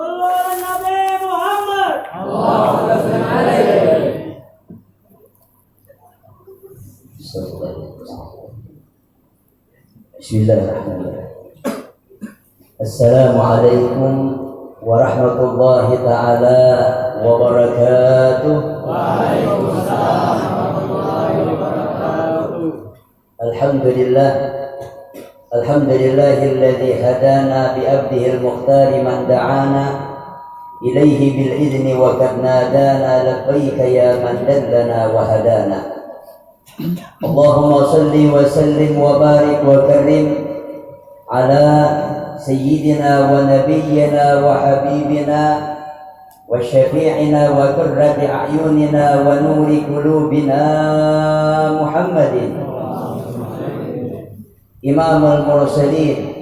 Nabi Muhammad. Bismillahirrahmanirrahim. Assalamualaikum warahmatullahi ta'ala wabarakatuh. Waalaikumsalam warahmatullahi wabarakatuh. Alhamdulillah. Alhamdulillahilladzi hadana bi abdihi al-mukhtar man da'ana ilaihi bil idni wa qad nadana labbaika ya man dallana wa hadana. Allahumma salli wa sallim wa barik wa karim ala sayyidina wa nabiyyina wa habibina wa syafi'ina wa qurrati a'yunina wa nuri qulubina Muhammadin Imamul Mursalin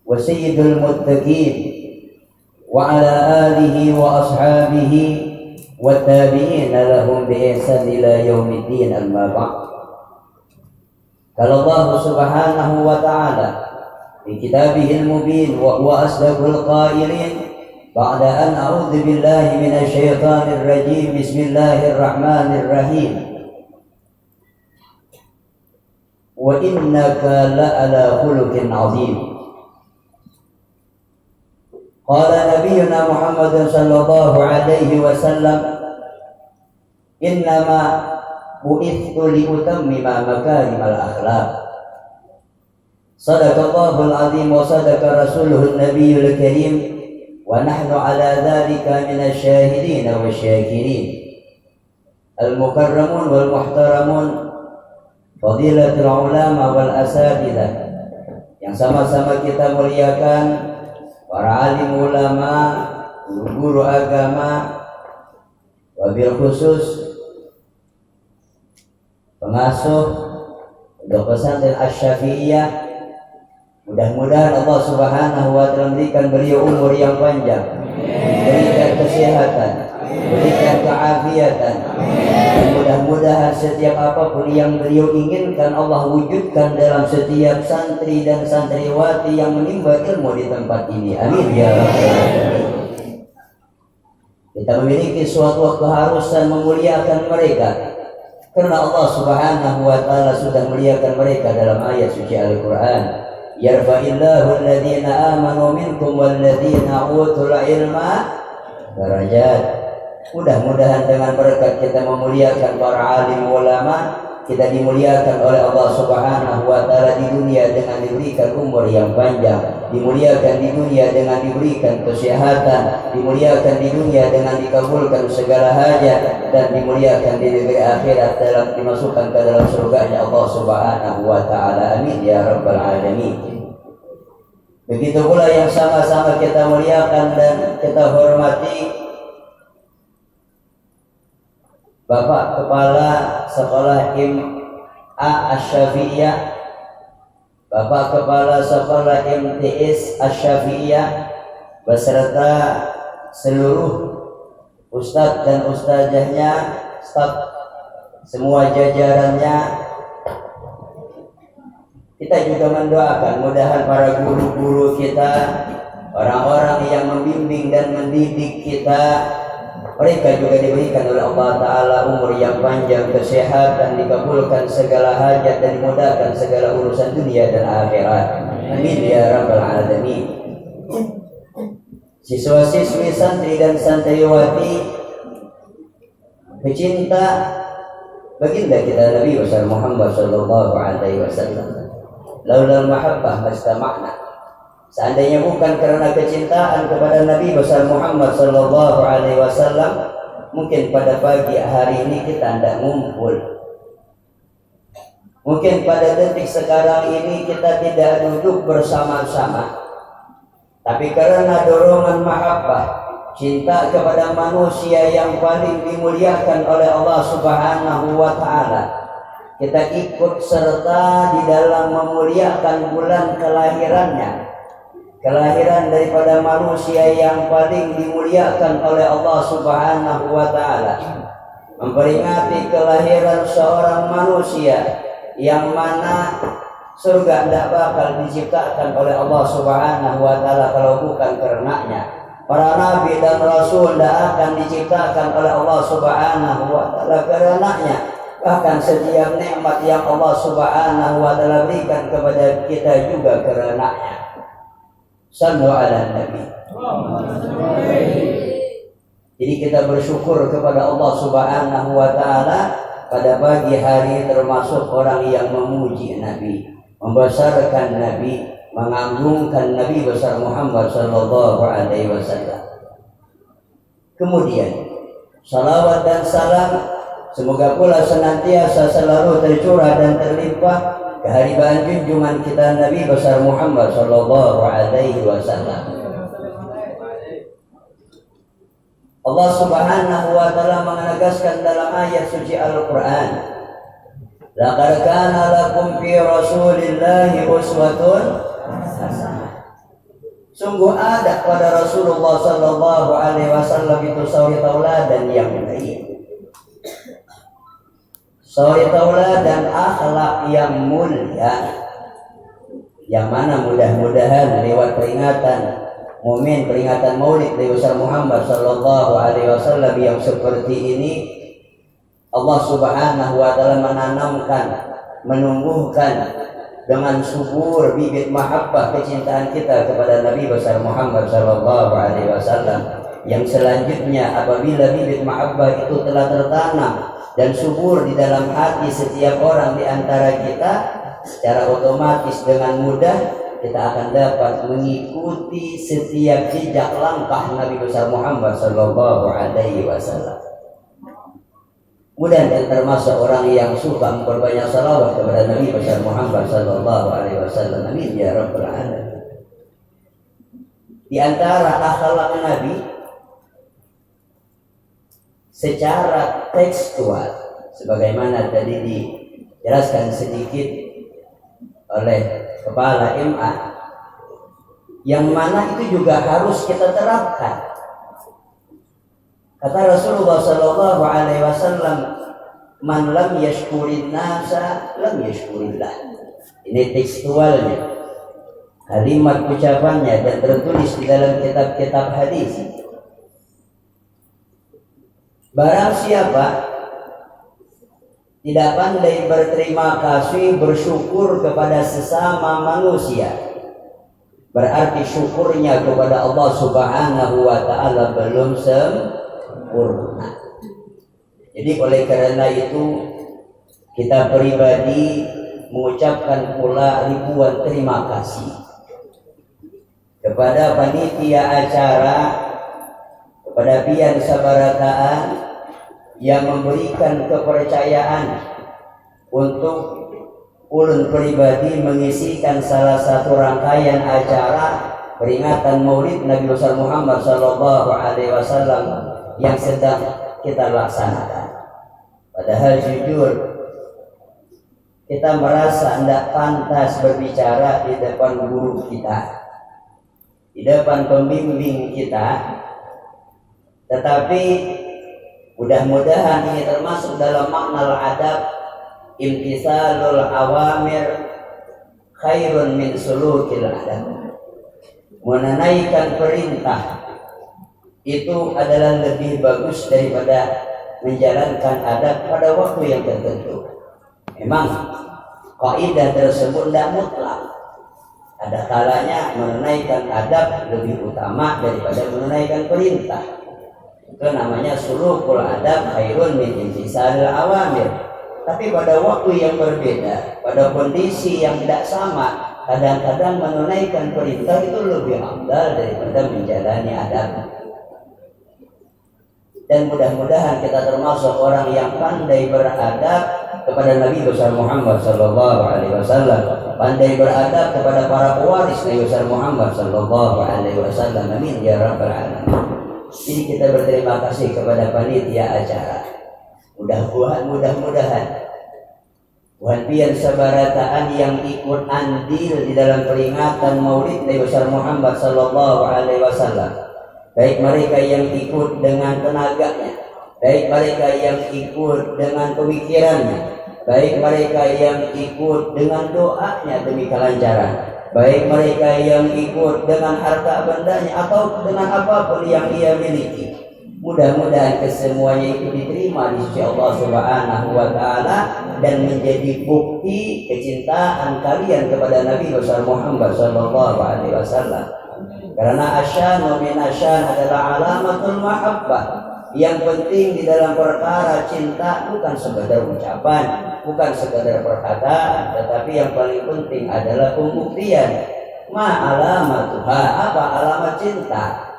wa Sayyidul Muttaqin wa ala alihi wa ashabihi wa tabi'ina lahum bi ihsan ila yaumiddin, amma ba'd. Qala Allah subhanahu wa ta'ala fi kitabihil mubin wa huwa asdaqul qailin ba'da an a'udzu billahi minasy syaithanir rajim. Bismillahirrahmanirrahim. Wa innaka la'ala khuluqin 'azim. Qala nabiyyuna Muhammad sallallahu alaihi wasallam, innama bu'ithtu liutammima makarimal akhlaq. Sadaqallahul 'azim wa sadaqa rasuluhun nabiyyul karim wa nahnu ala dzalika minasy syahidin wasyakirin. Al-mukarramun wal muhtaramun, fadilatul ulama wal asatidzah, yang sama-sama kita muliakan para alim ulama, guru-guru agama, wabil khusus pengasuh Pondok Pesantren Asy-Syafi'iyah. Mudah-mudahan Allah Subhanahu wa ta'ala memberikan beliau umur yang panjang, berikan kesehatan, berikan keafiatan. Mudah-mudahan setiap apapun yang beliau inginkan Allah wujudkan dalam setiap santri dan santriwati yang menimba ilmu di tempat ini. Amin ya rabbal alamin. Kita memiliki suatu keharusan memuliakan mereka, karena Allah Subhanahu wa ta'ala sudah muliakan mereka dalam ayat suci Al-Quran. Yarfa'illahu alladhina amanu minkum walladhina utul ilma darajat. Mudah-mudahan dengan berkat kita memuliakan para alim ulama, kita dimuliakan oleh Allah Subhanahu wa ta'ala di dunia dengan diberikan umur yang panjang, dimuliakan di dunia dengan diberikan kesehatan, dimuliakan di dunia dengan dikabulkan segala hajat, dan dimuliakan di negeri akhirat dalam dimasukkan ke dalam surganya Allah Subhanahu wa ta'ala. Amin ya rabbal alamin. Begitu pula yang sama-sama kita muliakan dan kita hormati Bapak Kepala Sekolah MA Asy-Syafi'iyah, Bapak Kepala Sekolah MTS Asy-Syafi'iyah, beserta seluruh ustadz dan ustazahnya, staf semua jajarannya. Kita juga mendoakan mudahan para guru-guru kita, orang-orang yang membimbing dan mendidik kita, mereka juga diberikan oleh Allah Ta'ala umur yang panjang, kesehatan, dikabulkan segala hajat, dan dimudahkan segala urusan dunia dan akhirat. Amin ya rabbal alamin. Siswa-siswi, santri dan santriwati pecinta baginda kita Nabi Muhammad sallallahu alaihi wasallam. Laulal mahabbah mastama'na. Seandainya bukan karena kecintaan kepada Nabi besar Muhammad sallallahu alaihi wasallam, mungkin pada pagi hari ini kita tidak ngumpul. Mungkin pada detik sekarang ini kita tidak duduk bersama-sama. Tapi karena dorongan mahabbah, cinta kepada manusia yang paling dimuliakan oleh Allah Subhanahu wa ta'ala, kita ikut serta di dalam memuliakan bulan kelahirannya, kelahiran daripada manusia yang paling dimuliakan oleh Allah Subhanahu wa ta'ala, memperingati kelahiran seorang manusia yang mana Surga tidak bakal diciptakan oleh Allah Subhanahu wa Ta'ala kalau bukan karenanya. Para nabi dan rasul tidak akan diciptakan oleh Allah Subhanahu wa Ta'ala karenanya. Bahkan setiap nikmat yang Allah Subhanahu wa Ta'ala berikan kepada kita juga karenanya. Sallu ala Nabi. Jadi kita bersyukur kepada Allah Subhanahu wa Ta'ala pada pagi hari, termasuk orang yang memuji Nabi, membesarkan Nabi, mengagungkan Nabi besar Muhammad sallallahu alaihi wasallam. Kemudian salawat dan salam semoga pula senantiasa selalu tercurah dan terlimpah keharibaan junjungan kita Nabi besar Muhammad sallallahu alaihi wasallam. Allah Subhanahu wa Ta'ala menegaskan dalam ayat suci Al-Qur'an, laqad kana lakum fi Rasulillahi uswatun hasanah. Sungguh ada pada Rasulullah sallallahu alaihi wasallam itu suri tauladan yang baik. Suri tauladan akhlak yang mulia. Yang mana mudah-mudahan lewat peringatan peringatan Maulid Nabi besar Muhammad sallallahu alaihi wasallam yang seperti ini, Allah Subhanahu wa Ta'ala menanamkan, menumbuhkan dengan subur bibit mahabbah kecintaan kita kepada Nabi besar Muhammad sallallahu alaihi wasallam. Yang selanjutnya apabila bibit mahabbah itu telah tertanam dan subur di dalam hati setiap orang di antara kita, secara otomatis dengan mudah kita akan dapat mengikuti setiap jejak langkah Nabi besar Muhammad sallallahu alaihi wasallam. Mudah dan termasuk orang yang suka memperbanyak salawat kepada Nabi besar Muhammad sallallahu alaihi wasallam. Amin ya rabbal alamin. Di antara akhlak Nabi secara tekstual, sebagaimana tadi dijelaskan sedikit oleh Kepala MA, yang mana itu juga harus kita terapkan. Kata Rasulullah sallallahu alaihi wasallam, man lam yashkurin nasa lam yashkurillah. Ini tekstualnya, kalimat ucapannya, dan tertulis di dalam kitab-kitab hadis. Barang siapa tidak pandai berterima kasih, bersyukur kepada sesama manusia, berarti syukurnya kepada Allah Subhanahu wa Ta'ala belum sempurna. Jadi oleh karena itu kita pribadi mengucapkan pula ribuan terima kasih kepada panitia acara, kepada Pian Sabarataan yang memberikan kepercayaan untuk ulun pribadi mengisikan salah satu rangkaian acara peringatan Maulid Nabi besar Muhammad sallallahu alaihi wasallam yang sedang kita laksanakan. Padahal jujur kita merasa tidak pantas berbicara di depan guru kita, di depan pembimbing kita, tetapi mudah-mudahan ini termasuk dalam makna adab, imtisalul awamir khairun min sulukil adab. Menunaikan perintah itu adalah lebih bagus daripada menjalankan adab pada waktu yang tertentu. Memang kaidah tersebut tidak mutlak. Ada kalanya menunaikan adab lebih utama daripada menunaikan perintah. Itu namanya sulukul adab khairun min imtisalil awamir. Tapi pada waktu yang berbeda, pada kondisi yang tidak sama, kadang-kadang menunaikan perintah itu lebih afdal daripada menjalani adab. Dan mudah-mudahan kita termasuk orang yang pandai beradab kepada Nabi besar Muhammad sallallahu alaihi wasallam, pandai beradab kepada para pewaris Nabi besar Muhammad sallallahu alaihi wasallam. Amin ya rabbal alamin. Jadi kita berterima kasih kepada panitia acara. Mudah-mudahan Wan Pian Sabarataan yang ikut andil di dalam peringatan Maulid Nabi besar Muhammad sallallahu alaihi wasallam, baik mereka yang ikut dengan tenaganya, baik mereka yang ikut dengan pemikirannya, baik mereka yang ikut dengan doanya demi kelancaran, baik mereka yang ikut dengan harta bendanya atau dengan apapun yang ia miliki. Mudah-mudahan kesemuanya itu diterima di sisi Allah Subhanahu wa taala dan menjadi bukti kecintaan kalian kepada Nabi besar Muhammad sallallahu alaihi wasallam. Karena asyanu min asyan adalah alamatul mahabbah. Yang penting di dalam perkara cinta bukan sekedar ucapan, bukan sekedar perkataan, tetapi yang paling penting adalah pembuktian. Ma alamatuha, apa alamat cinta?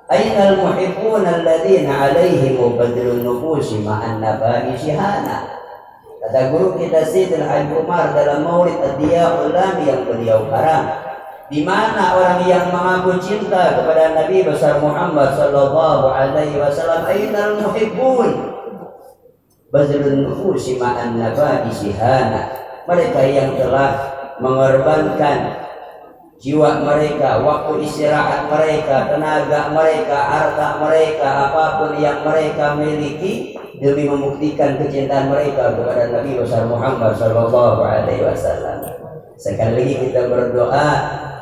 Ainal muhibbun alladzina alaihim badlun nufusi ma'an nabai syihana. Kata guru kita Sayyidul Haji Umar dalam Maulid Ad-Diya'ul Lami yang beliau karang, di mana orang yang mengaku cinta kepada Nabi besar Muhammad sallallahu alaihi wasallam, ainal muhibbun bazlun nufusi ma'an nabai syihana. Mereka yang telah mengorbankan jiwa mereka, waktu istirahat mereka, tenaga mereka, harta mereka, apapun yang mereka miliki demi membuktikan kecintaan mereka kepada Nabi besar Muhammad sallallahu alaihi wasallam. Sekali lagi kita berdoa,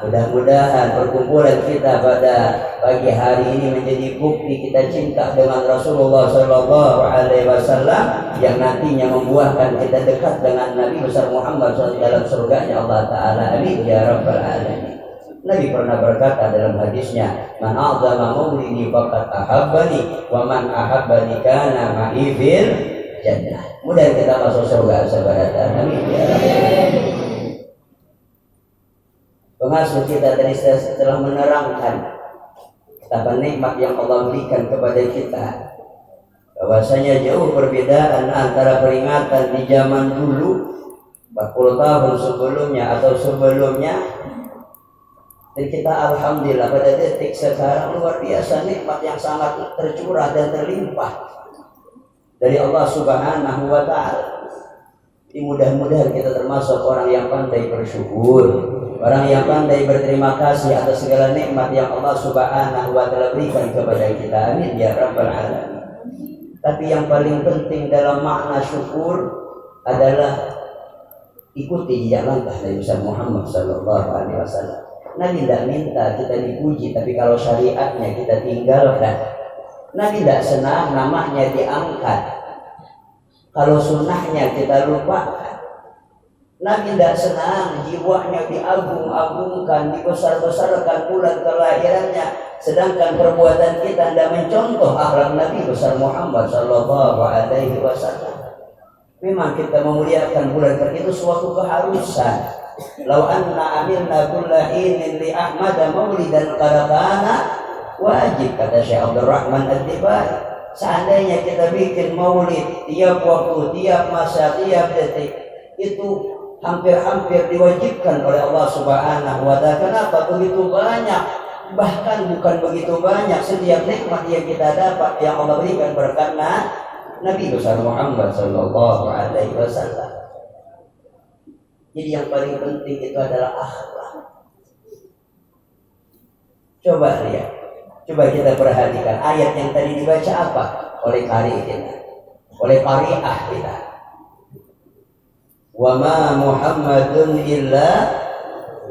mudah-mudahan perkumpulan kita pada pagi hari ini menjadi bukti kita cinta dengan Rasulullah sallallahu alaihi wasallam yang nantinya membuahkan kita dekat dengan Nabi besar Muhammad SAW dalam surganya Allah Ta'ala. Amin ya rabbal alamin. Nabi pernah berkata dalam hadisnya, man a'zama maulidi faqad ahabbani wa man ahabbani kana ma'i fil jannah. Mudah kita masuk surga sahabat. Amin ya rabbal. Pengasuh kita tadi setelah menerangkan betapa nikmat yang Allah berikan kepada kita, bahwasanya jauh perbedaan antara peringatan di zaman dulu 40 tahun sebelumnya atau sebelumnya, dan kita alhamdulillah pada detik sekarang luar biasa nikmat yang sangat tercurah dan terlimpah dari Allah Subhanahu wa taala. Mudah-mudahan kita termasuk orang yang pandai bersyukur, orang yang pandai berterima kasih atas segala nikmat yang Allah Subhanahu wa taala berikan kepada kita. Amin ya rabbal alamin. Tapi yang paling penting dalam makna syukur adalah ikuti jejak langkah Nabi Muhammad sallallahu alaihi wasallam. Nabi tidak minta kita dipuji, tapi kalau syariatnya kita tinggalkan. Nabi tidak senang namanya diangkat kalau sunnahnya kita lupakan. Nabi tidak senang jiwanya diagung-agungkan, dibesar-besarkan bulan kelahirannya, sedangkan perbuatan kita tidak mencontoh akhlak Nabi besar Muhammad sallallahu alaihi wasallam. Memang kita memuliakan bulan itu suatu keharusan. Lau anna amilna kulla hinin li Ahmad maulidan qadana wajib, kata Syekh Abdul Rahman Ad-Dibai. Seandainya kita bikin maulid tiap waktu, tiap masa, tiap detik, itu hampir-hampir diwajibkan oleh Allah Subhanahu wa taala. Kenapa begitu banyak? Bahkan bukan begitu banyak setiap nikmat yang kita dapat yang Allah berikan berkat Nabi besar Muhammad sallallahu alaihi wasallam. Jadi yang paling penting itu adalah akhlak. Coba lihat, coba kita perhatikan ayat yang tadi dibaca apa oleh qari kita, oleh qari'ah kita. Wa ma Muhammadun illa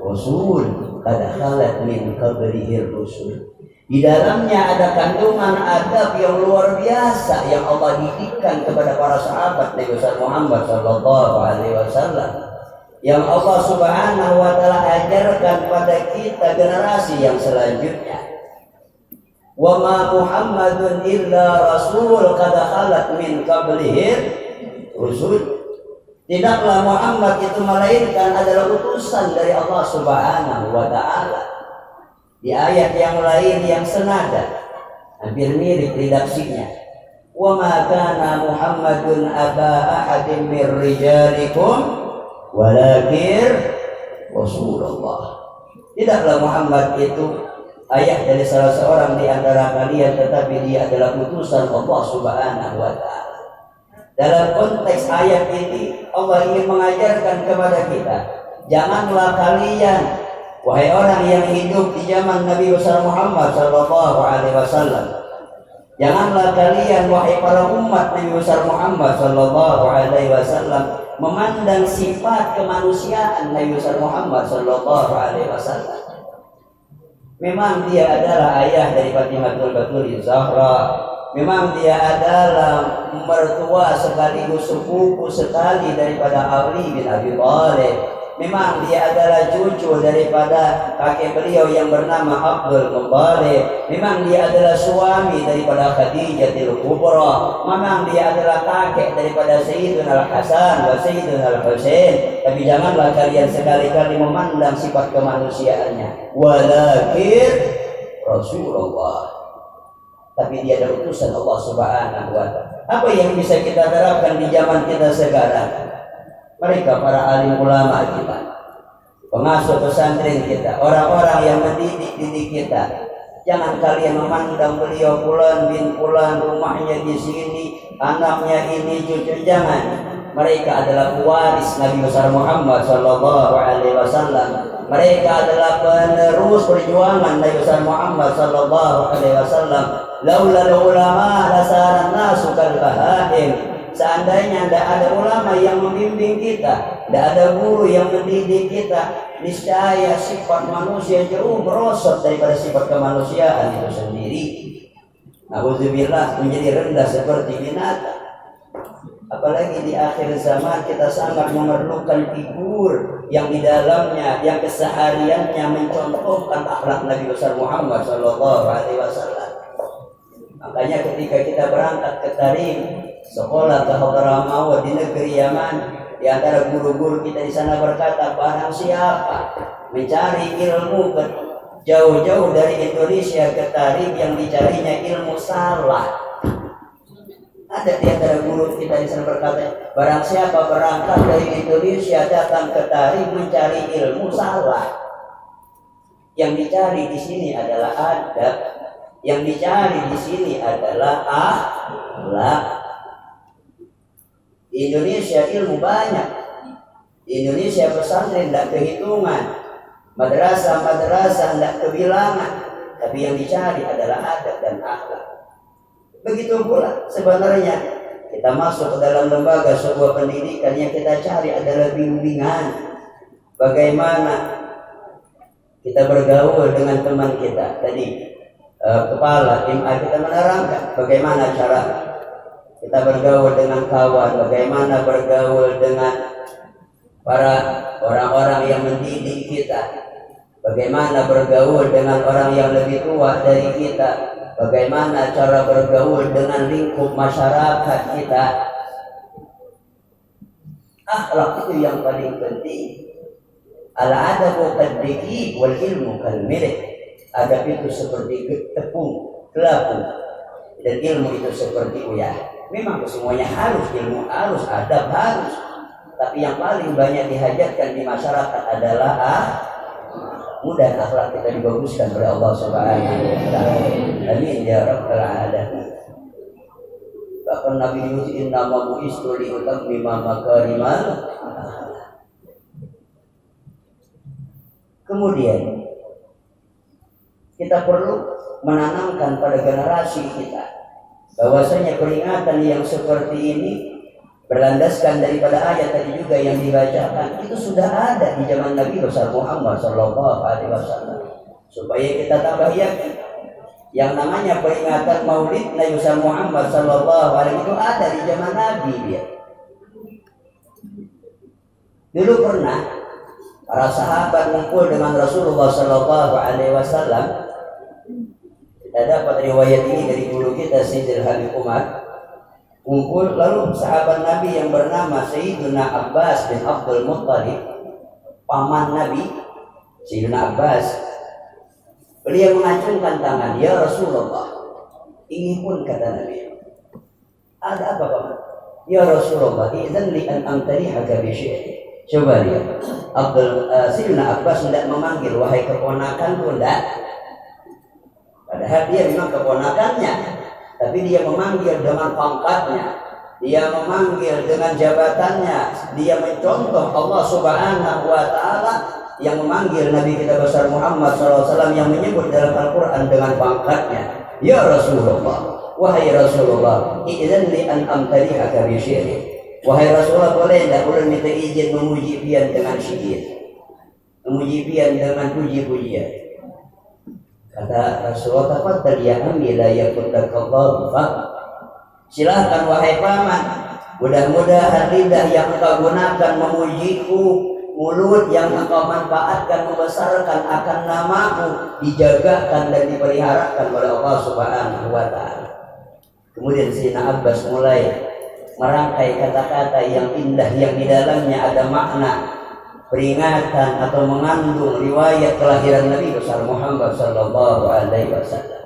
rasul qad khalat min qablihi rusul. Di dalamnya ada kandungan adab yang luar biasa yang Allah didikkan kepada para sahabat Nabi Muhammad sallallahu alaihi wasallam, yang Allah Subhanahu wa taala ajarkan pada kita generasi yang selanjutnya. Wa ma Muhammadun illa rasul qad khalat min qablihi rusul. Tidaklah Muhammad itu melainkan adalah utusan dari Allah Subhanahu wa taala. Di ayat yang lain yang senada, hampir mirip redaksinya. Wa ma kana Muhammadun aba ahadin mir rijalikum walakin Rasulullah. Tidaklah Muhammad itu ayah dari salah seorang di antara kalian, tetapi dia adalah utusan Allah Subhanahu wa taala. Dalam konteks ayat ini Allah ingin mengajarkan kepada kita, janganlah kalian wahai orang yang hidup di zaman Nabi besar Muhammad sallallahu alaihi wasallam, janganlah kalian wahai para umat Nabi besar Muhammad sallallahu alaihi wasallam memandang sifat kemanusiaan Nabi Muhammad sallallahu alaihi wasallam. Memang dia adalah ayah dari Fatimatul Batul Zahra. Memang dia adalah mertua sekaligus sepupu sekali daripada Ali bin Abi Thalib. Memang dia adalah cucu daripada kakek beliau yang bernama Abdul Muttalib. Memang dia adalah suami daripada Khadijatul Kubra. Memang dia adalah kakek daripada Sayyidina Al-Hasan wa Sayyidina Al-Husain. Tapi janganlah kalian sekali-kali memandang sifat kemanusiaannya. Walakin Rasulullah. Tapi dia adalah utusan Allah Subhanahu wa ta'ala. Apa yang bisa kita terapkan di zaman kita sekarang? Mereka para alim ulama kita, pengasuh pesantren kita, orang-orang yang mendidik kita. Jangan kalian memandang beliau fulan bin fulan, rumahnya di sini, anaknya ini, cucu. Jangan. Mereka adalah pewaris Nabi besar Muhammad sallallahu alaihi wasallam. Mereka adalah penerus perjuangan Nabi besar Muhammad sallallahu alaihi wasallam. Laula ulama lasaran nasu kal bahaim. Seandainya tidak ada ulama yang membimbing kita, tidak ada guru yang mendidik kita, niscaya sifat manusia jauh merosot daripada sifat kemanusiaan itu sendiri. Nauzubillah, menjadi rendah seperti binatang. Apalagi di akhir zaman kita sangat memerlukan figur yang di dalamnya, yang kesehariannya mencontohkan akhlak Nabi besar Muhammad sallallahu alaihi wasallam. Makanya ketika kita berangkat ke Tarim, sekolah ke Hadramaut di negeri Yaman, di antara guru-guru kita di sana berkata, barang siapa mencari ilmu ke jauh-jauh dari Indonesia ke Tarim, yang dicarinya ilmu salah. Ada di antara guru kita di sana berkata, barang siapa berangkat dari Indonesia datang ke Tarim mencari ilmu salah. Yang dicari di sini adalah adab. Yang dicari di sini adalah akhlak. Di Indonesia ilmu banyak. Di Indonesia pesantren tidak kehitungan. Madrasah tidak kebilangan. Tapi yang dicari adalah adab dan akhlak. Begitu pula sebenarnya kita masuk ke dalam lembaga sebuah pendidikan, yang kita cari adalah bimbingan. Bagaimana kita bergaul dengan teman kita. Tadi kepala MA kita menerangkan bagaimana cara kita bergaul dengan kawan, bagaimana bergaul dengan para orang-orang yang mendidik kita, bagaimana bergaul dengan orang yang lebih tua dari kita, bagaimana cara bergaul dengan lingkup masyarakat kita. Akhlak itu yang paling penting. Al-adabu qad-diki wal ilmu kal-milik. Adab itu seperti tepung, kelabu, dan ilmu itu seperti uyah. Memang semuanya harus, ilmu harus, adab harus. Tapi yang paling banyak dihajatkan di masyarakat adalah mudah akhlak kita dibaguskan oleh Allah Subhanahu wa ta'ala. Amin ya rabbal alamin. Bahkan Nabi Yusuf innama bu'istu li utammima makarimal. Kemudian kita perlu menanamkan pada generasi kita bahwasanya peringatan yang seperti ini berlandaskan daripada ayat tadi juga yang dibacakan, itu sudah ada di zaman Nabi besar Muhammad sallallahu alaihi wasallam. Supaya kita tambah yakin, yang namanya peringatan Maulid Nabi besar Muhammad sallallahu alaihi wasallam itu ada di zaman Nabi dia. Dulu pernah para sahabat ngumpul dengan Rasulullah sallallahu alaihi wasallam. Kita dapat riwayat ini dari guru kita Sayyidil Habib Umar. Kumpul, lalu sahabat Nabi yang bernama Sayyidina Abbas bin Abdul Muttalib, paman Nabi Sayyidina Abbas, beliau mengacungkan tangan, ya Rasulullah, ini pun kata Nabi, ada apa paman? Ya Rasulullah, idzan li an amtarihaka bi syai'in. Coba lihat, Sayyidina Abbas tidak memanggil wahai keponakan pun tidak. Padahal dia memang keponakannya, tapi dia memanggil dengan pangkatnya, dia memanggil dengan jabatannya, dia mencontoh Allah Subhanahu wa ta'ala yang memanggil Nabi kita besar Muhammad SAW yang menyebut dalam Al-Quran dengan pangkatnya, ya Rasulullah, wahai Rasulullah, idzan li an amtarihaka bi syai'in. Wahai Rasulullah, boleh tidak ulun minta izin memuji pian dengan syair, memuji pian dengan puji-pujian? Kata Rasulullah, tafadhal ya ammi la yakullakallahu fa. Silahkan wahai paman, mudah-mudahan lidah yang engkau gunakan memujiku, mulut yang engkau manfaatkan membesarkan akan namamu, dijagakan dan dipeliharakan oleh Allah Subhanahu wa Ta'ala. Kemudian Sayyidina Abbas mulai merangkai kata-kata yang indah yang di dalamnya ada makna peringatan atau mengandung riwayat kelahiran Nabi besar Muhammad sallallahu alaihi wasallam.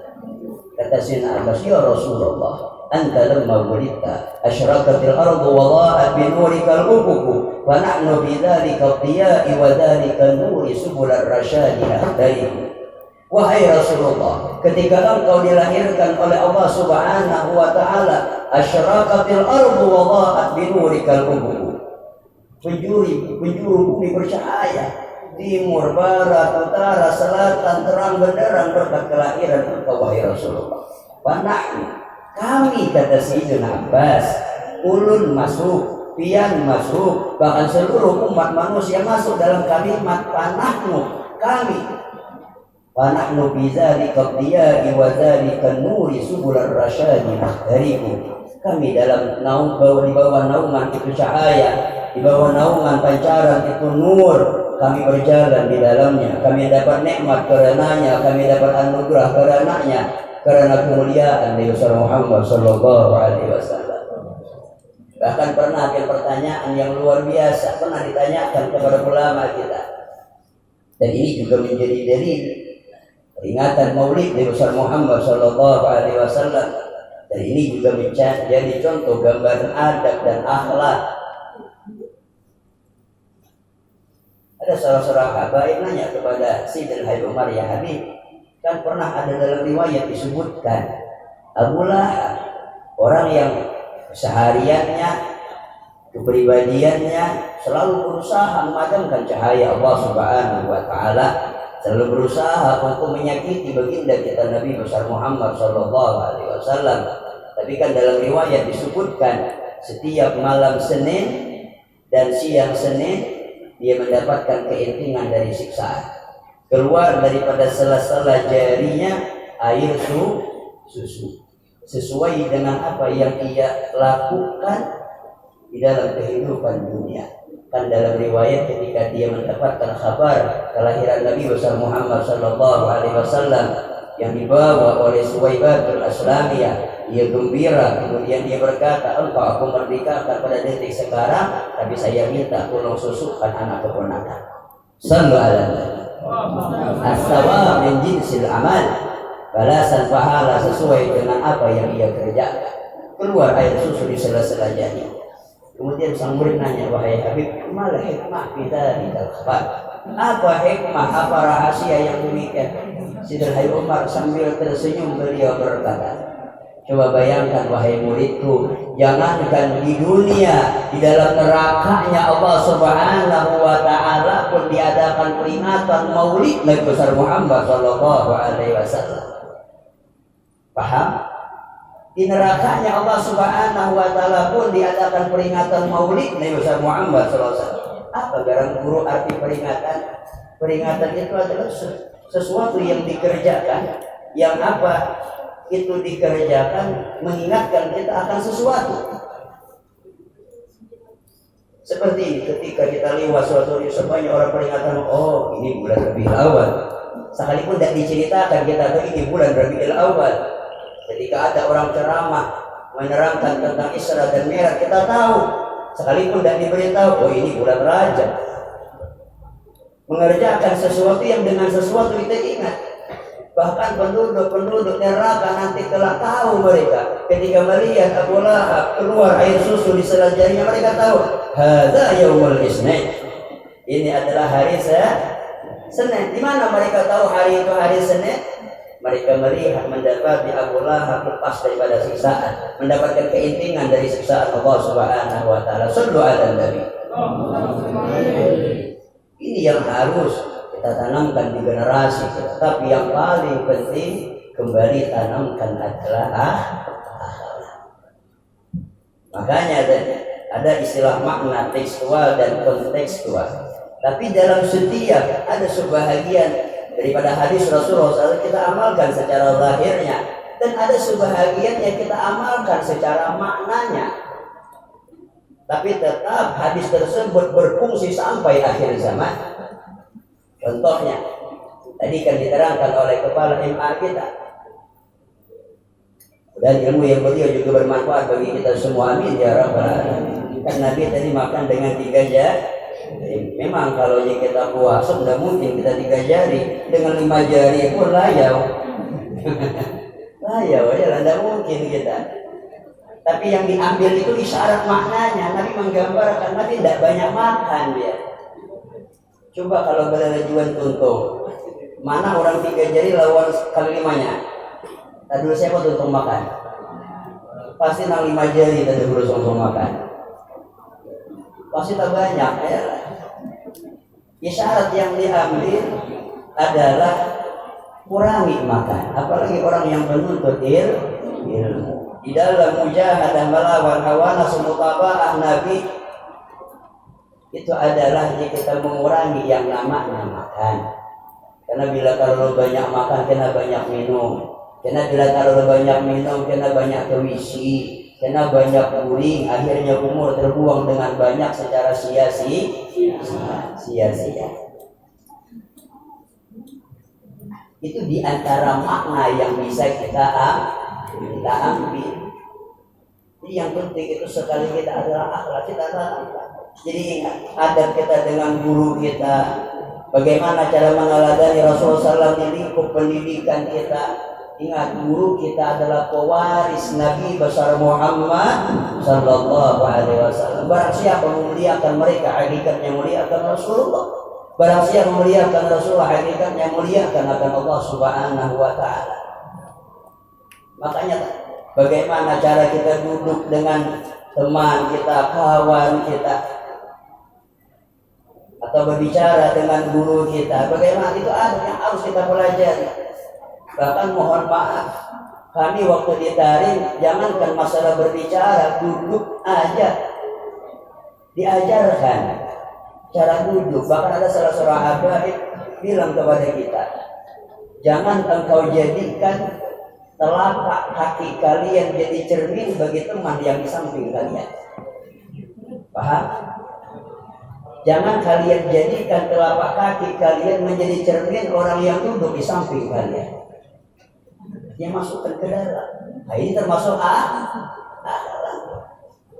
Kata Sayyidina Abbas, ya Rasulullah, anta lamma wulidta asyraqatil ardu wa dha'at bi nurikal ufuq wa nahnu bi dhalika dhiya'i wa dhalika nuri subul ar-rasyadi nahdaihi. Wahai Rasulullah, ketika engkau dilahirkan oleh Allah Subhanahu wa Ta'ala, asyraqatil ardu wa dha'at bi nurikal ufuq, penjuru bumi bercahaya, timur, barat, utara, selatan terang benderang berkat kelahiran engkau wahai Rasulullah. Panahnu, kami, kata Sayyidina Abbas, ulun masuk, pian masuk, bahkan seluruh umat manusia masuk dalam kalimat panahnu, kami. Panahnu bizalika dhiya'i wa dzalika nuri subul ar-rasyadi nahdariku. Kami dalam di bawah naungan itu cahaya, di bawah naungan pancaran itu nur, kami berjalan di dalamnya, kami dapat nikmat karenanya, kami dapat anugerah karenanya, karena kemuliaan Nabi Muhammad sallallahu alaihi wasallam. Bahkan pernah ada pertanyaan yang luar biasa pernah ditanyakan kepada ulama kita, dan ini juga menjadi dalil peringatan Maulid Nabi Muhammad sallallahu alaihi wasallam, dan ini juga menjadi contoh gambaran adab dan akhlak. Ada salah seorang habaib nanya kepada Sayyidina Umar, ya Habib, kan pernah ada dalam riwayat disebutkan Abu Lahab, orang yang sehariannya, kepribadiannya selalu berusaha memadamkan cahaya Allah Subhanahu wa Ta'ala, selalu berusaha untuk menyakiti baginda kita Nabi besar Muhammad sallallahu alaihi wasallam. Tapi kan dalam riwayat disebutkan setiap malam Senin dan siang Senin dia mendapatkan keintingan dari siksaan. Keluar daripada sela-sela jarinya air susu, sesuai dengan apa yang ia lakukan di dalam kehidupan dunia. Kan dalam riwayat ketika dia mendapatkan kabar kelahiran Nabi besar Muhammad sallallahu alaihi wasallam yang dibawa oleh Suwaibatul Aslamiyah, ia gembira, kemudian dia berkata, engkau aku merdekakan pada detik sekarang, tapi saya minta tolong susukan anak keponakan. Sallu ala nabi. As-sawab min jinsil amal, balasan pahala sesuai dengan apa yang ia kerjakan. Keluar air susu di sela-sela jari. Kemudian sang murid nanya, wahai Habib, malah hikmah kita di dalam apa hikmah, apa rahasia yang demikian? Sayyidina Umar sambil tersenyum beliau berkata, coba bayangkan wahai muridku, jangankan di dunia, di dalam nerakanya Allah Subhanahu wa Ta'ala pun diadakan peringatan Maulid Nabi besar Muhammad sallallahu alaihi wasallam. Paham? Di nerakanya Allah Subhanahu wa Ta'ala pun diadakan peringatan Maulid Nabi besar Muhammad sallallahu alaihi wasallam. Apa garang guru arti peringatan? Peringatan itu adalah sesuatu yang dikerjakan, yang apa itu dikerjakan mengingatkan kita akan sesuatu. Seperti ini, ketika kita lewat suatu semuanya orang peringatan, oh ini bulan Rabiul Awal, sekalipun tidak diceritakan kita tahu ini bulan Rabiul Awal. Ketika ada orang ceramah menerangkan tentang Isra dan Mi'raj, kita tahu, sekalipun tidak diberitahu, oh ini bulan Rajab. Mengerjakan sesuatu yang dengan sesuatu kita ingat. Bahkan penduduk neraka nanti telah tahu mereka ketika melihat Abu Lahab keluar air susu di sela jarinya, mereka tahu hadza yaumul isnin, ini adalah hari Senin. Di mana mereka tahu hari itu hari Senin? Mereka melihat mendapati Abu Lahab lepas daripada siksaan, mendapatkan keintingan dari siksaan Allah Subhanahu wa Ta'ala. Sallu ala nabi. Ini yang harus kita tanamkan di generasi kita. Tapi yang paling penting kembali tanamkan adalah akhlak. Makanya ada istilah makna tekstual dan kontekstual. Tapi dalam setiap ada sebahagian daripada hadis Rasulullah SAW kita amalkan secara lahirnya, dan ada sebahagian yang kita amalkan secara maknanya. Tapi tetap hadis tersebut berfungsi sampai akhir zaman. Contohnya, tadi kan diterangkan oleh kepala MA kita, dan ilmu yang beliau juga bermanfaat bagi kita semua, amin ya rabbal alamin. Kan Nabi tadi makan dengan 3 jari. Memang kalau kita puasa tidak mungkin kita 3 jari, dengan 5 jari pun layau. Layau ya, tidak mungkin kita. Tapi yang diambil itu isyarat maknanya. Nabi menggambarkan Nabi tidak banyak makan dia. Coba kalau berlejuan tuntung, mana orang 3 jari lawan kali 5-nya? Tadi dulu siapa tuntung makan? Pasti 5 jari tadi dulu langsung makan. Pasti tak banyak ya. Isyarat yang diambil adalah kurangi makan. Apalagi orang yang menuntut ilmu. Di dalam mujahadah melawan hawa nafsu mutaba'ah Nabi, itu adalah kita mengurangi yang namanya makan. Karena bila kalau banyak makan kena banyak minum. Karena bila kalau banyak minum kena banyak kewisi. Karena banyak puring, akhirnya umur terbuang dengan banyak secara sia-sia. Itu di antara makna yang bisa kita ambil. Jadi yang penting itu sekali kita adalah akhlak kita tanamkan. Jadi ingat adab kita dengan guru kita, bagaimana cara meneladani Rasulullah SAW di lingkup pendidikan kita. Ingat, guru kita adalah pewaris Nabi besar Muhammad sallallahu alaihi wasallam. Barang siapa memuliakan mereka, hakikatnya muliakan Rasulullah. Barang siapa memuliakan Rasulullah, hakikatnya muliakan akan Allah Subhanahu wa taala. Makanya bagaimana cara kita duduk dengan teman kita, kawan kita, atau berbicara dengan guru kita, bagaimana itu ada yang harus kita pelajari. Bahkan mohon maaf, kami waktu ditarim, jangankan masalah berbicara, duduk aja diajarkan cara duduk. Bahkan ada salah seorang habaib bilang kepada kita, jangan engkau jadikan telapak kaki kalian jadi cermin bagi teman yang di samping kalian. Paham? Jangan kalian jadikan telapak kaki kalian menjadi cermin orang yang duduk di samping kalian. Yang masukkan ke dalam. Nah, ini termasuk akhlak.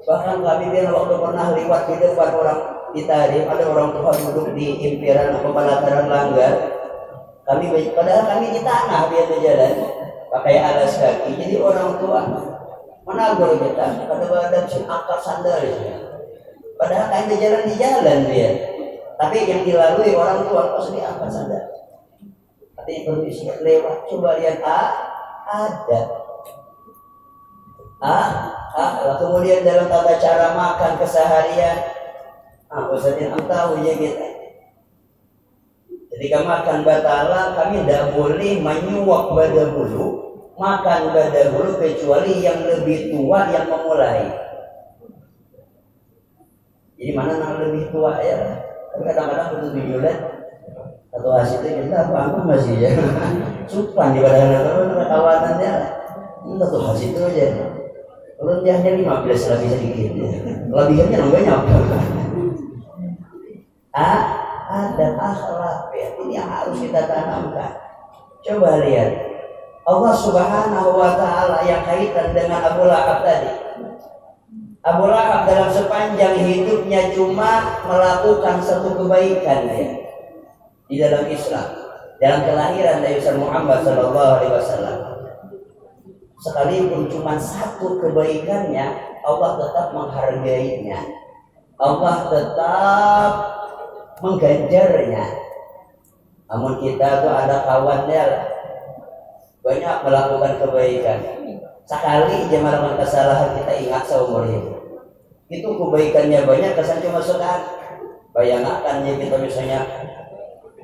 Bahkan kami bilang waktu pernah lewat di depan orang ditarik, ada orang tua duduk di impiran atau pelataran langgar. Padahal kami di tanah biar berjalan pakai alas kaki. Jadi orang tua menagur kita, kadang-kadang angkat sandal. Padahal kami berjalan di jalan dia. Tapi yang dilalui orang tua pasti angkat sandal. Tapi permisi lewat, coba lihat ada. Kemudian dalam tata cara makan keseharian, Ustazin tahu ya kita. Ketika makan batalan, kami tidak boleh menyuap pada bulu, makan pada bulu kecuali yang lebih tua yang memulai. Jadi mana yang lebih tua ya? Kadang-kadang butuh dijulat atau hasilnya kita apa masih ya? Supan di badan kawanannya, itu tuh hasil itu aja. Kalau dia hanya 15 lebih sedikit, lebihnya namanya apa? Ada akhlak ya. Ini yang harus kita tanamkan. Coba lihat Allah Subhanahu wa taala yang kaitan dengan Abu Lahab tadi. Abu Lahab dalam sepanjang hidupnya cuma melakukan satu kebaikan ya, di dalam Islam, dalam kelahiran Nabi Muhammad sallallahu alaihi wasallam. Sekalipun cuma satu kebaikannya, Allah tetap menghargainya. Allah tetap mengganjarnya. Namun kita tuh ada kawannya banyak melakukan kebaikan. Sekali dia melakukan kesalahan kita ingat seumur hidup. Itu kebaikannya banyak, kesan cuma sekali. Bayangkan ya kita misalnya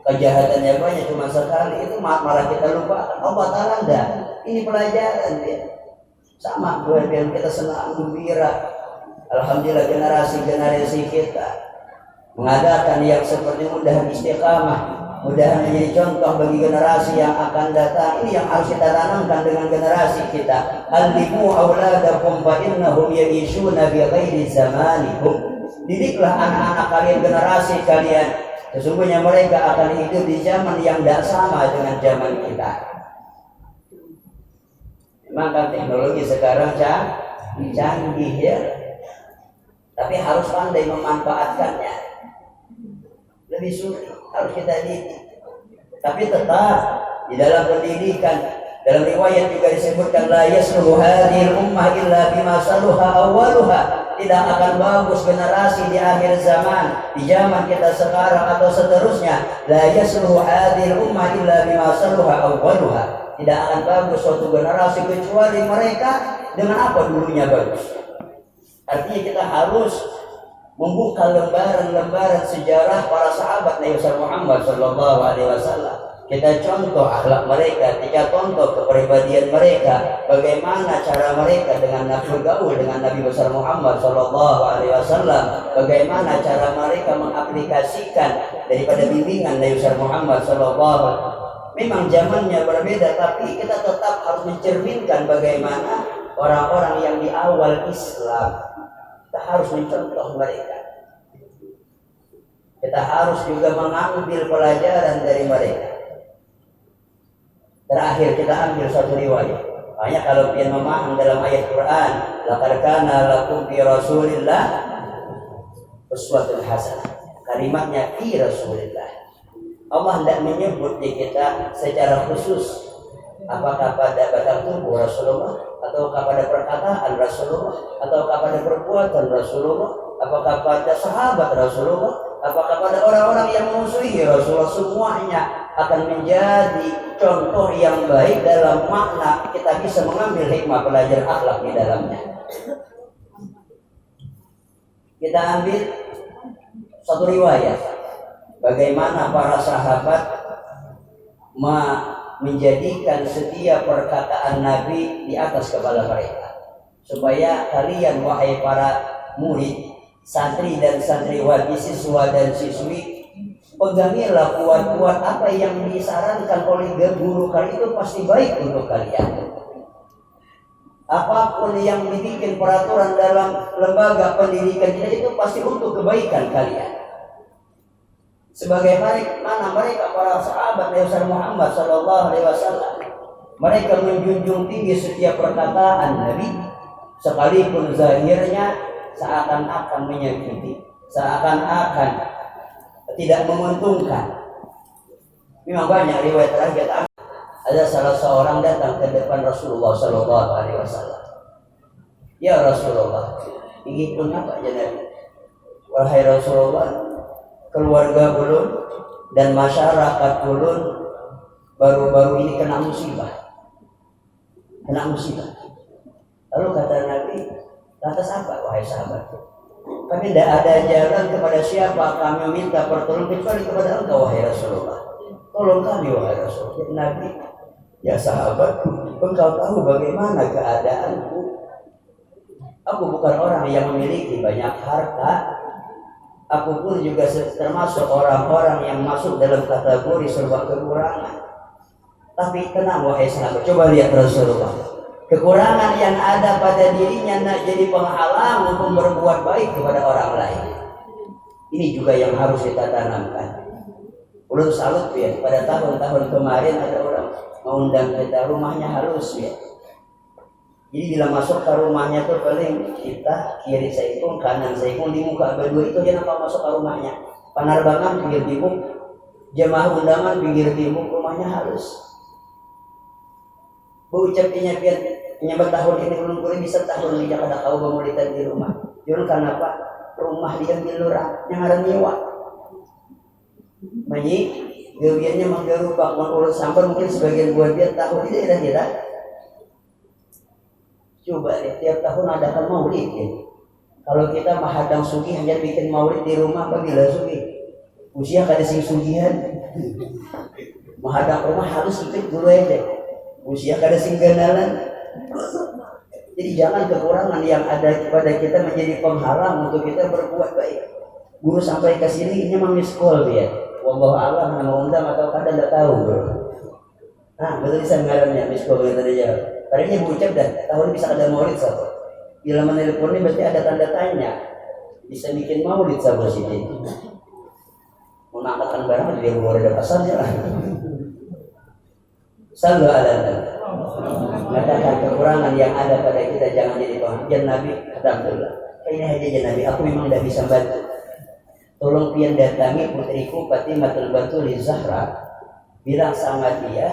kejahatannya banyak cuma sekali, itu malah kita lupakan. Allah Ta'ala enggak. Ini pelajaran dia. Sama gue biar kita senang gembira. Alhamdulillah generasi kita mengadakan yang seperti mudahan istiqamah, mudahan menjadi contoh bagi generasi yang akan datang. Ini yang harus kita tanamkan dengan generasi kita. Allimu auladakum fa innahum ya'ishuna bi ghairi zamanikum. Didiklah anak-anak kalian, generasi kalian, sesungguhnya mereka akan hidup di zaman yang tidak sama dengan zaman kita. Memang kan teknologi sekarang canggih ya, tapi harus pandai memanfaatkannya. Lebih sulit, harus kita didik. Tapi tetap di dalam pendidikan, dalam riwayat juga disebutkan la yasluhu hadhil ummah illa bima saluha awwaluha. Tidak akan bagus generasi di akhir zaman, di zaman kita sekarang atau seterusnya. La yasluhu hadhil ummah illa bima saluha awwaluha. Tidak akan bagus suatu generasi kecuali mereka dengan apa dulunya bagus. Artinya kita harus membuka lembaran-lembaran sejarah para sahabat Nabi Muhammad sallallahu alaihi wasallam. Kita contoh akhlak mereka, kita contoh kepribadian mereka, bagaimana cara mereka dengan bergaul dengan Nabi besar Muhammad sallallahu alaihi wasallam, bagaimana cara mereka mengaplikasikan daripada bimbingan Nabi besar Muhammad sallallahu alaihi wasallam. Memang zamannya berbeda, tapi kita tetap harus mencerminkan bagaimana orang-orang yang di awal Islam. Kita harus mencontoh mereka. Kita harus juga mengambil pelajaran dari mereka. Terakhir kita ambil satu riwayat. Makanya kalau pian memaham dalam ayat Quran, laqad kana lakum fi Rasulillah uswatun hasanah. Kalimatnya fi Rasulillah. Allah tidak menyebut di kita secara khusus apakah pada batang tubuh Rasulullah, atau pada perkataan Rasulullah, atau pada perbuatan Rasulullah, apakah pada sahabat Rasulullah, apakah pada orang-orang yang memusuhi Rasulullah. Semuanya akan menjadi contoh yang baik dalam makna kita bisa mengambil hikmah pelajaran akhlak di dalamnya. Kita ambil satu riwayat bagaimana para sahabat menjadikan setiap perkataan Nabi di atas kepala mereka, supaya kalian wahai para murid, santri dan santriwati, siswa dan siswi, pegangilah kuat-kuat apa yang disarankan oleh guru kalian, itu pasti baik untuk kalian. Apapun yang dibikin peraturan dalam lembaga pendidikan kita itu pasti untuk kebaikan kalian. Sebagaimana mereka para sahabat Nabi Muhammad sallallahu alaihi wasallam, mereka menjunjung tinggi setiap perkataan Nabi, sekalipun zahirnya seakan-akan menyakiti, seakan-akan tidak menguntungkan. Memang banyak riwayat terakhir. Ada salah seorang datang ke depan Rasulullah sallallahu alaihi wasallam. Ya Rasulullah, ingin pun apa aja Nabi? Wahai Rasulullah, keluarga ulun dan masyarakat ulun baru-baru ini kena musibah. Lalu kata Nabi, lantas apa wahai sahabat? Kami tidak ada jalan kepada siapa kami meminta pertolongan kecuali kepada engkau wahai Rasulullah. Tolong kami wahai Rasulullah. Nabi, ya sahabatku, engkau tahu bagaimana keadaanku. Aku bukan orang yang memiliki banyak harta. Aku pun juga termasuk orang-orang yang masuk dalam kategori serba kekurangan. Tapi tenang wahai sahabat, coba lihat Rasulullah. Kekurangan yang ada pada dirinya nak jadi penghalang untuk berbuat baik kepada orang lain. Ini juga yang harus kita tanamkan. Ulun salut ya, pada tahun-tahun kemarin ada orang mengundang kita, rumahnya halus ya. Jadi bila masuk ke rumahnya tuh paling kita kiri saikung, kanan saikung, di muka berdua itu aja nampak masuk ke rumahnya. Penerbangan pinggir timur, jemaah undangan pinggir timur, rumahnya halus. Ucapnya pian penyambat tahun ini belum kurang bisa tahun ini jangan ada kau bangunan di rumah. Jangan kenapa rumah diambil orang yang ada nyewa. Maji, gawiannya menggerubak mengurus sampah mungkin sebagian buat dia tahun ini tidak. Coba deh, tiap tahun adakan maulid ya. Kalau kita mahadang sugi hanya bikin maulid di rumah, apabila sugi usia kada sing sugihan mahadang rumah harus ikut dulu aja. Usia kada sing ganalan Jadi jangan kekurangan yang ada kepada kita menjadi penghalang untuk kita berbuat baik. Guru sampai ke sini ini miss call dia. Wallahu a'lam nama undang atau kadang enggak tahu, bro. Nah, betul bisa ngarannya miss call gitu aja. Tadinya berucap dah, tahun bisa ada maulid satu. Bila menelponnya berarti ada tanda tanya. Bisa bikin maulid sahabat sini. Mengangkatkan barang dia keluar dari pasarnya lah. Sallu ala nabi. Mengatakan kekurangan yang ada pada kita jangan jadi penghajar Nabi. Alhamdulillah. Ini aja Nabi. Aku memang tidak bisa bantu. Tolong pian datangi putriku Fatimatul Batul Zahra. Bilang sama dia,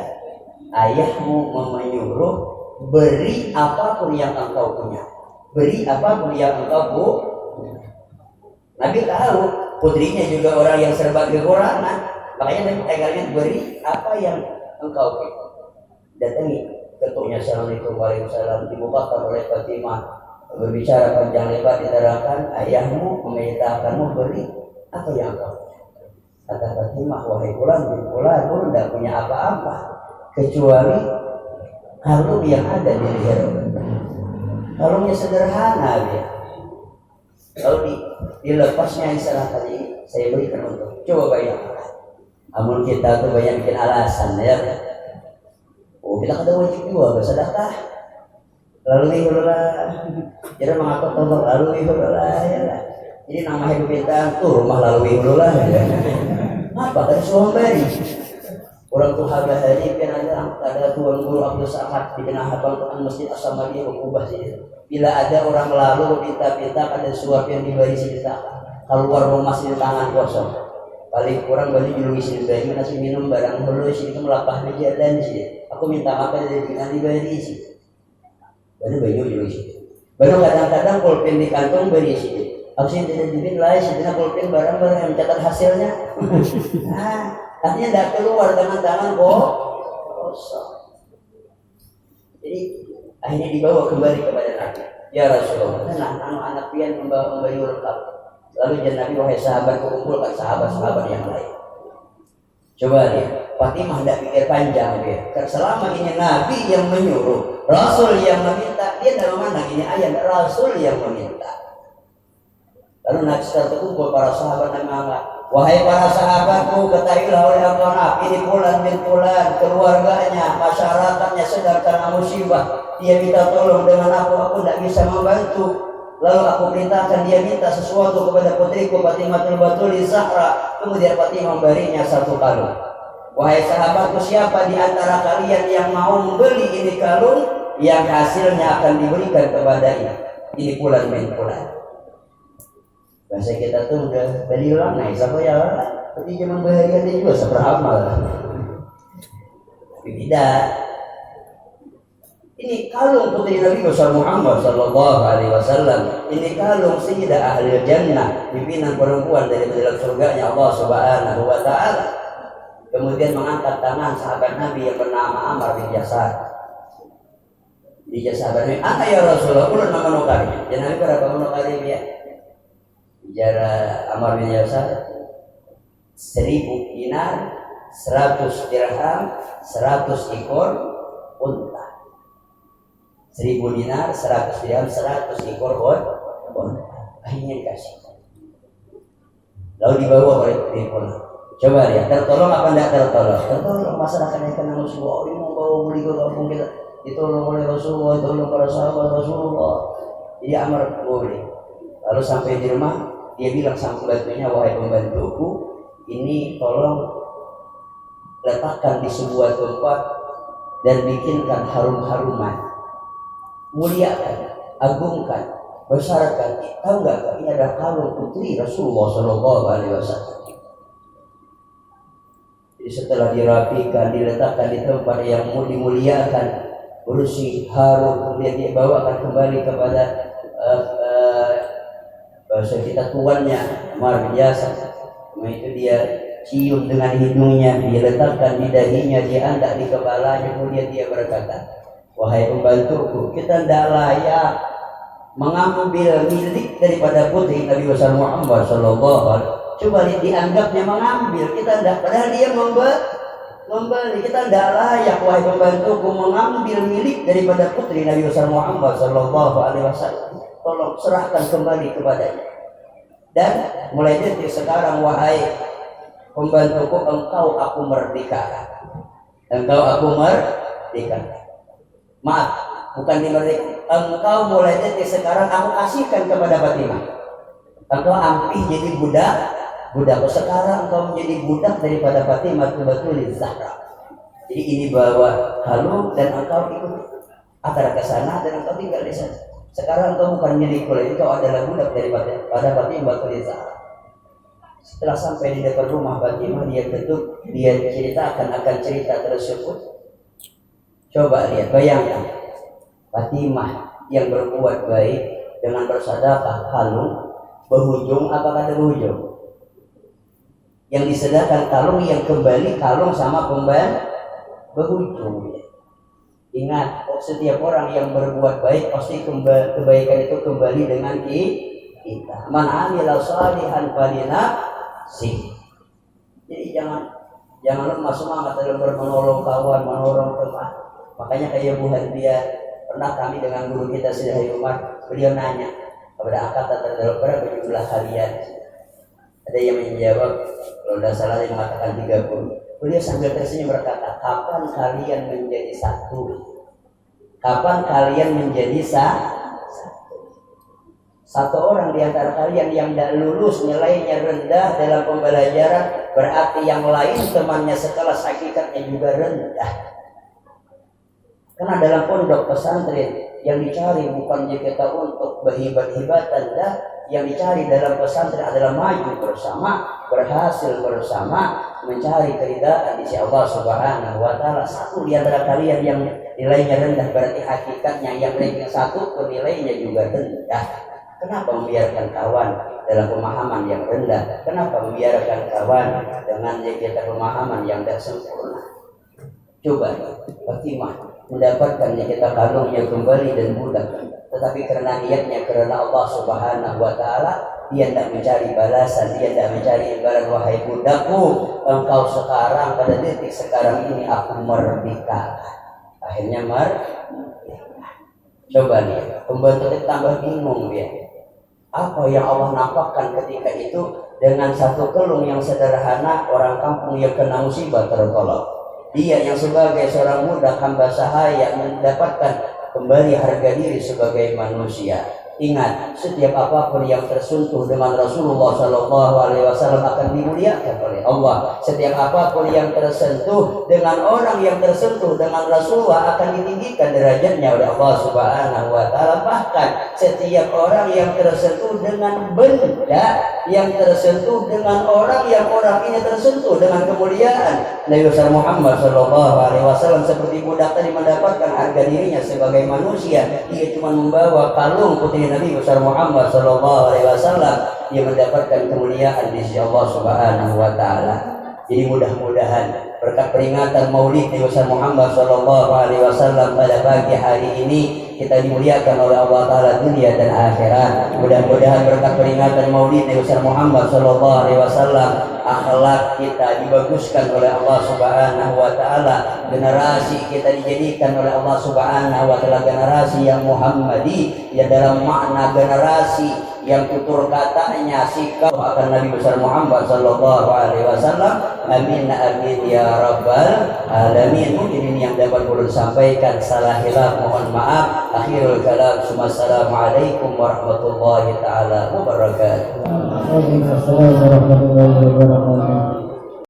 ayahmu menyuruh beri apapun yang engkau punya. Beri apapun yang engkau punya. Nabi tahu putrinya juga orang yang serba kekurangan. Makanya Nabi tegaknya beri apa yang engkau punya. Datangi ketuknya Assalamualaikum Waalaikumsalam dibukakan oleh Fatimah berbicara panjang lebar diterangkan ayahmu memerintahkanmu beri apa yang engkau punya. Kata Fatimah, wahai Fulan bin Fulan, aku tidak punya apa-apa kecuali kalung yang ada di leher. Kalungnya sederhana dia. Lalu dilepasnya istilah tadi saya berikan untuk coba bayangkan. Namun kita tuh banyak bikin alasan ya. Oh kita kada wajib juga bersedekah. Lalu ihulah. Jadi mengapa tolong lalu ihulah ya lah. Jadi nama hidup kita tuh rumah lalu ihulah ya. Apa kan suami beri? Orang tuh habis hari kan ada tuan guru Abdul Samad di tengah abang masjid As-Samadiyah Kubah sini. Bila ada orang lalu minta-minta ada suap yang diberi sedekah. Keluar rumah sini tangan kosong. Paling kurang balik dulu sini beri nasi minum barang dulu sini melapah meja dan sini. Aku minta apa dari dengan diberi sini. Baru baju dulu sini. Baru kadang-kadang pulpen di kantong beri sini. Aku sih tidak diberi lah sini pulpen barang-barang yang mencatat hasilnya. Nah, artinya tidak keluar tangan-tangan kosong. Jadi akhirnya dibawa kembali kepada Nabi. Ya Rasulullah, nah anak pian membawa baju lengkap. Lalu Nabi wahai sahabat kumpulkan sahabat-sahabat yang lain. Coba lihat, Fatimah tidak pikir panjang dia. Selama ini Nabi yang menyuruh, Rasul yang meminta, dia dari mana ini ayat Rasul yang meminta. Lalu Nabi setelah terkumpul para sahabat dan mengatakan, wahai para sahabatku, ketahuilah oleh Allah, ini Fulan bin Fulan, keluarganya, masyarakatnya sedang kena musibah. Dia minta tolong dengan aku tidak bisa membantu. Lalu aku perintahkan dia minta sesuatu kepada putriku Fatimatul Batul Zahra. Kemudian Fatimah memberinya satu kalung. Wahai sahabatku, siapa di antara kalian yang mau membeli ini kalung yang hasilnya akan diberikan kepada ini Fulan bin Fulan. Bahasa kita tuh udah tadi ulang nih, siapa ya? Tapi zaman baharian dia juga seperamal. Tapi tidak. Ini kalung putri Nabi Muhammad Sallallahu Alaihi Wasallam. Ini kalung Sayyidah Ahli Jannah, pimpinan perempuan dari dalam surganya Allah Subhanahu Wa Taala. Kemudian mengangkat tangan sahabat Nabi yang bernama Ammar bin Yasar. Di sahabat Nabi, "Ana ya Rasulullah, ulun nama nukari." Dan Nabi berapa nukari dia? Bicara Ammar bin Yasar 1000 dinar, 100 dirham, 100 ekor unta. 1000 dinar, 100 dirham, 100 ekor unta. Akhirnya dikasih. Lalu dibawa oleh Fir'aun. Coba lihat, tertolong apa tidak tertolong? Tertolong, masyarakatnya kena musuh. Oh, ini mau bawa beli ke kampung kita. Ditolong oleh Rasulullah, ditolong para sahabat Rasulullah. Jadi Ammar boleh. Lalu sampai di rumah, dia bilang sama pembantunya, wahai pembantuku, ini tolong letakkan di sebuah tempat dan bikinkan harum-haruman, muliakan, agungkan, besarkan. Tahu nggak? Ini ada kalung putri Rasulullah Shallallahu Alaihi Wasallam. Jadi setelah dirapikan, diletakkan di tempat yang dimuliakan, bersih, harum, kemudian dibawakan kembali kepada bahasa kita tuannya Ammar bin Yasar. Itu dia cium dengan hidungnya, diletakkan di dahinya, diangkat di kepalanya, kemudian dia berkata, wahai pembantuku, kita tidak layak mengambil milik daripada putri Nabi Muhammad Sallallahu Alaihi Wasallam. Coba dianggapnya mengambil, kita tidak, padahal dia membeli. Kita tidak layak wahai pembantuku mengambil milik daripada putri Nabi besar Muhammad sallallahu alaihi wasallam. Tolong serahkan kembali kepadanya. Dan mulai detik sekarang wahai pembantuku, engkau aku merdekakan. Engkau aku merdekakan. Maaf, bukan dimerdekakan. Engkau mulai detik sekarang aku kasihkan kepada Fatimah. Engkau ampi jadi budak. Budakku sekarang engkau menjadi budak daripada Fatimah Batul Zahra. Jadi ini bawa kalung dan engkau ikut antara ke sana dan engkau tinggal di sana. Sekarang engkau bukan milikku, engkau adalah budak daripada Fatimah Batul Zahra. Setelah sampai di depan rumah Fatimah, dia ketuk, dia ceritakan akan cerita tersebut. Coba lihat, bayangkan Fatimah yang berbuat baik dengan bersedekah kalung berujung apakah ada berujung? Yang disedekahkan kalung yang kembali kalung sama berujung. Ingat, setiap orang yang berbuat baik pasti kebaikan itu kembali dengan kita. Man amila shalihan falinafsihi. Jadi jangan lemah semangat dalam menolong kawan, menolong teman. Makanya kayak Bu Hardia, pernah kami dengan guru kita Syekh Umar, beliau nanya kepada angkatan terdapat berapa jumlah kalian? Ada yang menjawab, kalau tidak salah dia mengatakan 30. Beliau sambil tersenyum berkata, kapan kalian menjadi satu? Kapan kalian menjadi satu orang di antara kalian yang tidak lulus, nilainya rendah dalam pembelajaran, berarti yang lain temannya sekelas hakikatnya juga rendah. Karena dalam pondok pesantren yang dicari bukan kita untuk berhibat-hibatan, dah. Yang dicari dalam pesantren adalah maju bersama, berhasil bersama, mencari keridhaan di sisi Allah Subhanahu wa taala. Satu di antara kalian yang nilainya rendah berarti hakikatnya yang ranking satu nilainya juga rendah. Kenapa membiarkan kawan dalam pemahaman yang rendah? Kenapa membiarkan kawan dengan kita pemahaman yang tidak sempurna? Coba Fatimah mendapatkan kita kalungnya kembali dan budak, tetapi karena niatnya karena Allah Subhanahu wa taala, dia tidak mencari balasan, dia tidak mencari imbalan. Wahai budakku, engkau sekarang pada detik sekarang ini aku merdeka. Akhirnya coba nih, pembantu itu tambah bingung dia. Apa yang Allah nampakkan ketika itu dengan satu kelung yang sederhana, orang kampung yang kena musibah tertolong. Dia yang sebagai seorang budak hamba sahaya mendapatkan kembali harga diri sebagai manusia. Ingat, setiap apapun yang tersentuh dengan Rasulullah Sallallahu Alaihi Wasallam akan dimuliakan oleh Allah. Setiap apapun yang tersentuh dengan orang yang tersentuh dengan Rasulullah akan ditinggikan derajatnya oleh Allah Subhanahu Wa Taala. Bahkan setiap orang yang tersentuh dengan benda, yang tersentuh dengan orang yang orang ini tersentuh dengan kemuliaan Nabi besar Muhammad Sallallahu Alaihi Wasallam, seperti budak tadi mendapatkan harga dirinya sebagai manusia. Dia cuma membawa kalung putri Nabi besar Muhammad sallallahu alaihi wasallam, dia mendapatkan kemuliaan di sisi Allah Subhanahu wa taala. Jadi mudah-mudahan berkat peringatan Maulid Nabi besar Muhammad sallallahu alaihi wasallam pada pagi hari ini kita dimuliakan oleh Allah taala dunia dan akhirat. Mudah-mudahan berkat peringatan Maulid Nabi besar Muhammad sallallahu alaihi wasallam, akhlak kita dibaguskan oleh Allah Subhanahu wa taala, generasi kita dijadikan oleh Allah Subhanahu wa taala generasi yang Muhammadi, ya dalam makna generasi yang tutur katanya sikap akan Nabi besar Muhammad sallallahu alaihi wasallam. Amin amin ya rabbal alamin. Mungkin ini yang dapat ulun sampaikan, salah hilaf mohon maaf. Akhirul kalam, assalamualaikum warahmatullahi taala wabarakatuh. Waalaikumsalam warahmatullahi wabarakatuh.